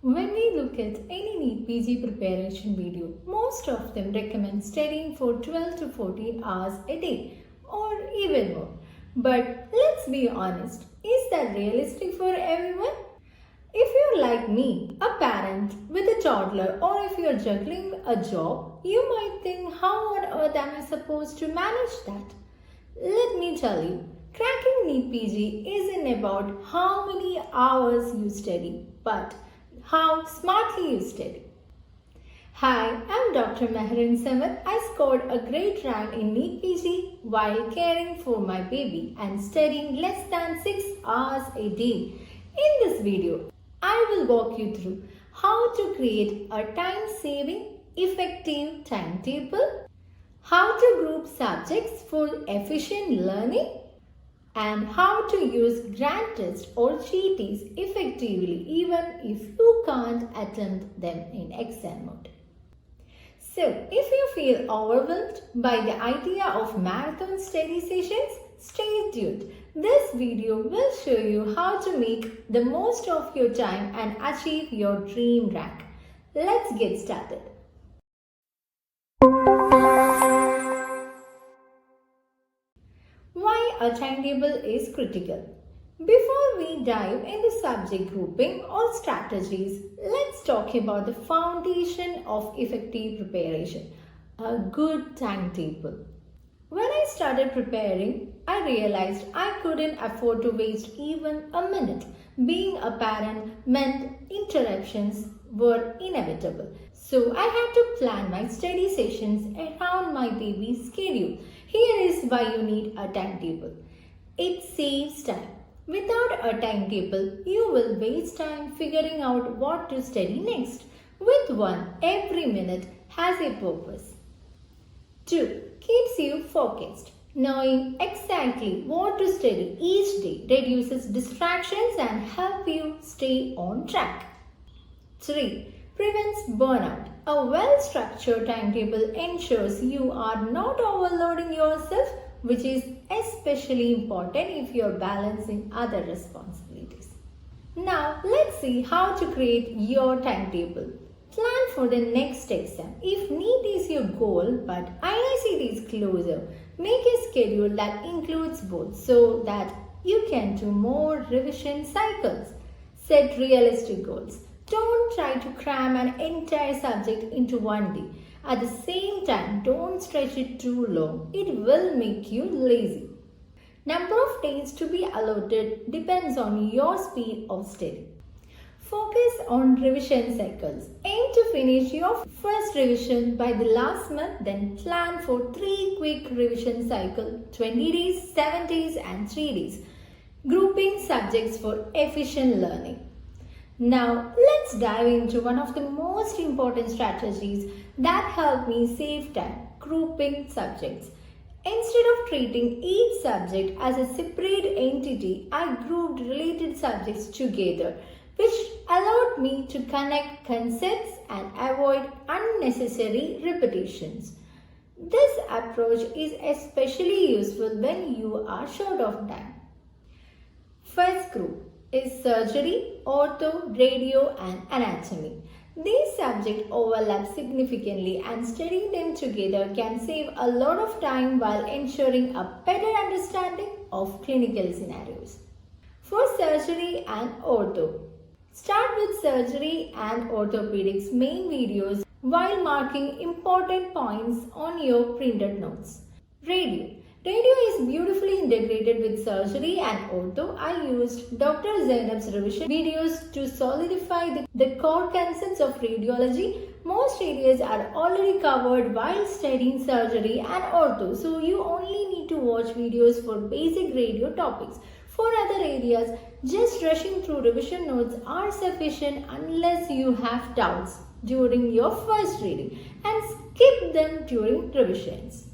When we look at any NEET PG preparation video, most of them recommend studying for 12 to 14 hours a day or even more. But let's be honest, is that realistic for everyone? If you're like me, a parent with a toddler, or if you're juggling a job, you might think, how on earth am I supposed to manage that? Let me tell you, cracking NEET PG isn't about how many hours you study, but how smartly you study. Hi, I'm Dr. Meherin Samad. I scored a great rank in NEET PG while caring for my baby and studying less than 6 hours a day. In this video, I will walk you through how to create a time-saving, effective timetable, how to group subjects for efficient learning, and how to use grand tests or cheat effectively even if you can't attempt them in exam mode. So, if you feel overwhelmed by the idea of marathon study sessions, stay tuned. This video will show you how to make the most of your time and achieve your dream rank. Let's get started. Why a timetable is critical. Before we dive into subject grouping or strategies, let's talk about the foundation of effective preparation, a good timetable. When I started preparing, I realized I couldn't afford to waste even a minute. Being a parent meant interruptions were inevitable. So I had to plan my study sessions around my baby's schedule. Here is why you need a timetable. It saves time. Without a timetable, you will waste time figuring out what to study next. With one, every minute has a purpose. 2. Keeps you focused. Knowing exactly what to study each day reduces distractions and help you stay on track. 3. Prevents burnout. A well-structured timetable ensures you are not overloading yourself, which is especially important if you're balancing other responsibilities. Now, let's see how to create your timetable. Plan for the next exam. If NEET is your goal but IICT is closer, make a schedule that includes both so that you can do more revision cycles. Set realistic goals. Don't try to cram an entire subject into one day. At the same time, don't stretch it too long. It will make you lazy. Number of days to be allotted depends on your speed of study. Focus on revision cycles. Aim to finish your first revision by the last month, then plan for 3 quick revision cycles, 20 days, 7 days and 3 days. Grouping subjects for efficient learning. Now, let's dive into one of the most important strategies that help me save time, grouping subjects. Instead of treating each subject as a separate entity, I grouped related subjects together, which allowed me to connect concepts and avoid unnecessary repetitions. This approach is especially useful when you are short of time. First group is surgery, ortho, radio and anatomy. These subjects overlap significantly and studying them together can save a lot of time while ensuring a better understanding of clinical scenarios. For surgery and ortho, start with surgery and orthopedics main videos while marking important points on your printed notes. Radio. Radio is beautifully integrated with surgery and ortho. I used Dr. Zainab's revision videos to solidify the core concepts of radiology. Most areas are already covered while studying surgery and ortho, so you only need to watch videos for basic radio topics. For other areas, just rushing through revision notes are sufficient unless you have doubts during your first reading and skip them during revisions.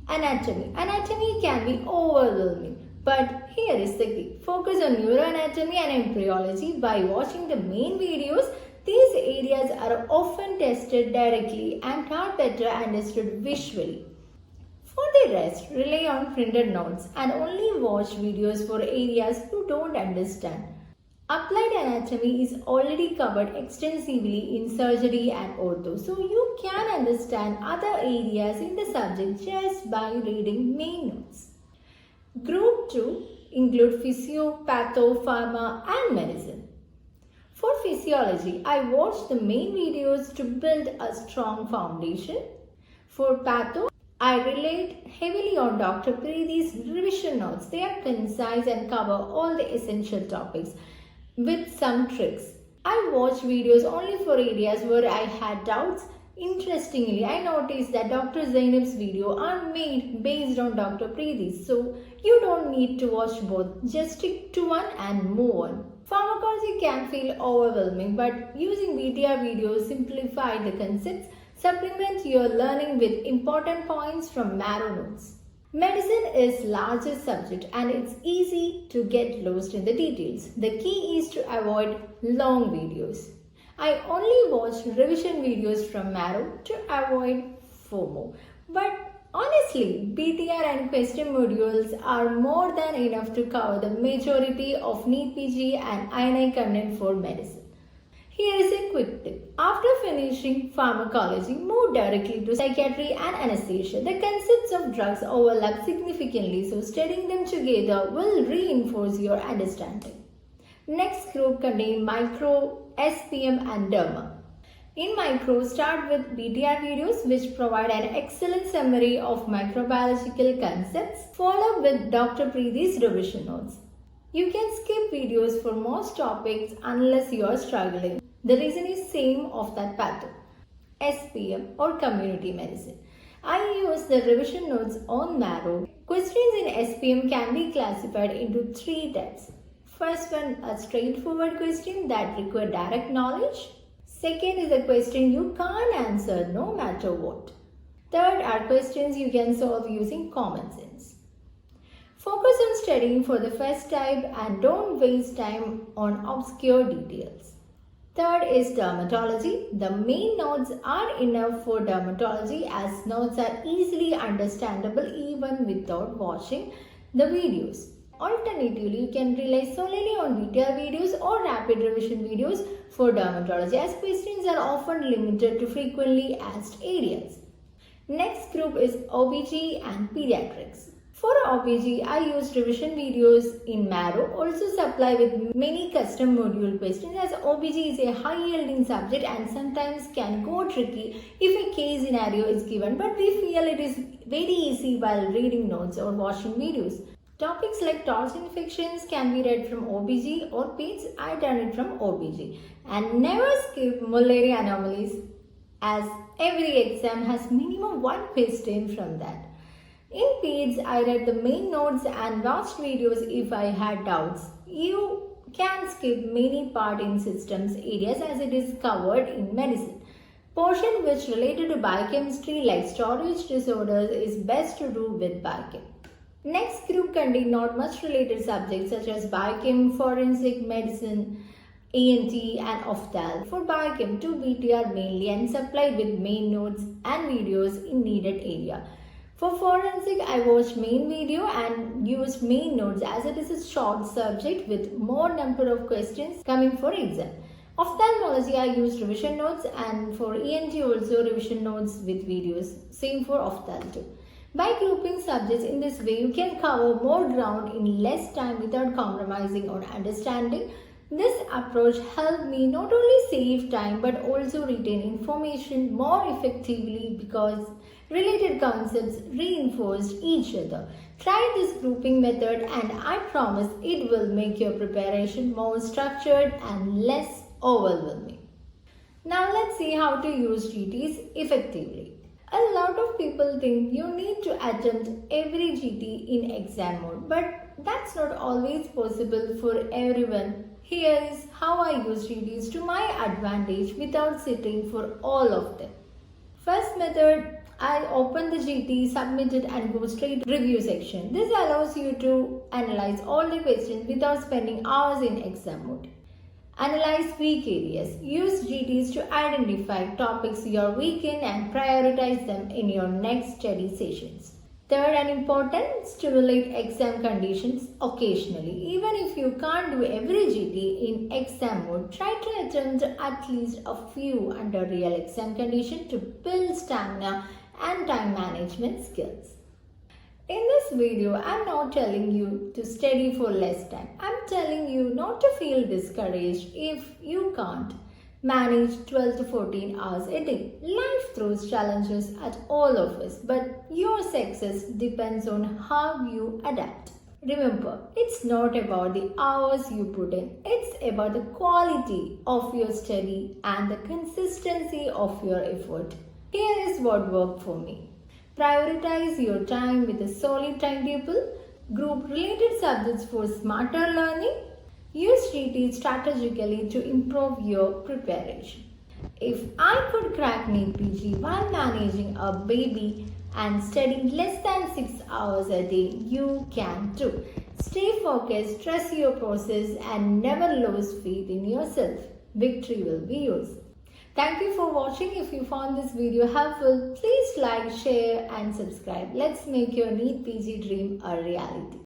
Anatomy. Anatomy can be overwhelming, but here is the key. Focus on neuroanatomy and embryology by watching the main videos. These areas are often tested directly and are better understood visually. For the rest, rely on printed notes and only watch videos for areas you don't understand. Applied anatomy is already covered extensively in surgery and ortho, so you can understand other areas in the subject just by reading main notes. Group 2 include physio, patho, pharma and medicine. For physiology, I watched the main videos to build a strong foundation. For patho, I relied heavily on Dr. Preethi's revision notes. They are concise and cover all the essential topics with some tricks. I watched videos only for areas where I had doubts. Interestingly, I noticed that Dr. Zainab's videos are made based on Dr. Preethi's, so you don't need to watch both. Just stick to one and move on. Pharmacology can feel overwhelming, but using BTR videos simplify the concepts. Supplement your learning with important points from Marrow notes. Medicine is largest subject and it's easy to get lost in the details. The key is to avoid long videos. I only watch revision videos from Marrow to avoid FOMO. But honestly, BTR and question modules are more than enough to cover the majority of NEET PG and INI content for medicine. Here is a quick tip. After finishing pharmacology, move directly to psychiatry and anesthesia. The concepts of drugs overlap significantly, so studying them together will reinforce your understanding. Next group contains micro, SPM and derma. In micro, start with BTR videos which provide an excellent summary of microbiological concepts, followed with Dr. Preethi's revision notes. You can skip videos for most topics unless you are struggling. The reason is same of that patho, SPM or community medicine. I use the revision notes on Marrow. Questions in SPM can be classified into 3 types. First one, a straightforward question that requires direct knowledge. Second is a question you can't answer no matter what. Third are questions you can solve using common sense. Focus on studying for the first type and don't waste time on obscure details. Third is dermatology. The main notes are enough for dermatology as notes are easily understandable even without watching the videos. Alternatively, you can rely solely on BTR videos or rapid revision videos for dermatology as questions are often limited to frequently asked areas. Next group is OBG and pediatrics. For OBG, I use revision videos in Marrow, also supply with many custom module questions as OBG is a high-yielding subject and sometimes can go tricky if a case scenario is given, but we feel it is very easy while reading notes or watching videos. Topics like torch infections can be read from OBG or PEDS. I done it from OBG. And never skip malaria anomalies as every exam has minimum one question from that. In PEDS, I read the main notes and watched videos if I had doubts. You can skip many part in systems areas as it is covered in medicine. Portion which related to biochemistry like storage disorders is best to do with biochem. Next group contain not much related subjects such as biochem, forensic medicine, ENT and ophthalm. For biochem, 2 BTR mainly and supplied with main notes and videos in needed area. For forensic, I watched main video and used main notes as it is a short subject with more number of questions coming for exam. Ophthalmology, I used revision notes and for ENT also revision notes with videos. Same for ophthalm too. By grouping subjects in this way, you can cover more ground in less time without compromising on understanding. This approach helped me not only save time but also retain information more effectively because related concepts reinforced each other. Try this grouping method and I promise it will make your preparation more structured and less overwhelming. Now let's see how to use GTs effectively. A lot of people think you need to attempt every GT in exam mode, but that's not always possible for everyone. Here is how I use GTs to my advantage without sitting for all of them. First method, I open the GT, submit it and go straight to review section. This allows you to analyze all the questions without spending hours in exam mode. Analyze weak areas. Use GTs to identify topics you are weak in and prioritize them in your next study sessions. Third and important, stimulate exam conditions occasionally. Even if you can't do every GT in exam mode, try to attempt at least a few under real exam condition to build stamina and time management skills. In this video, I'm not telling you to study for less time. I'm telling you not to feel discouraged if you can't manage 12 to 14 hours a day. Life throws challenges at all of us, but your success depends on how you adapt. Remember, it's not about the hours you put in, it's about the quality of your study and the consistency of your effort. Here is what worked for me. Prioritize your time with a solid timetable. Group related subjects for smarter learning. Use GT strategically to improve your preparation. If I could crack NEET PG while managing a baby and studying less than 6 hours a day, you can too. Stay focused, trust your process, and never lose faith in yourself. Victory will be yours. Thank you for watching. If you found this video helpful, please like, share and subscribe. Let's make your NEET PG dream a reality.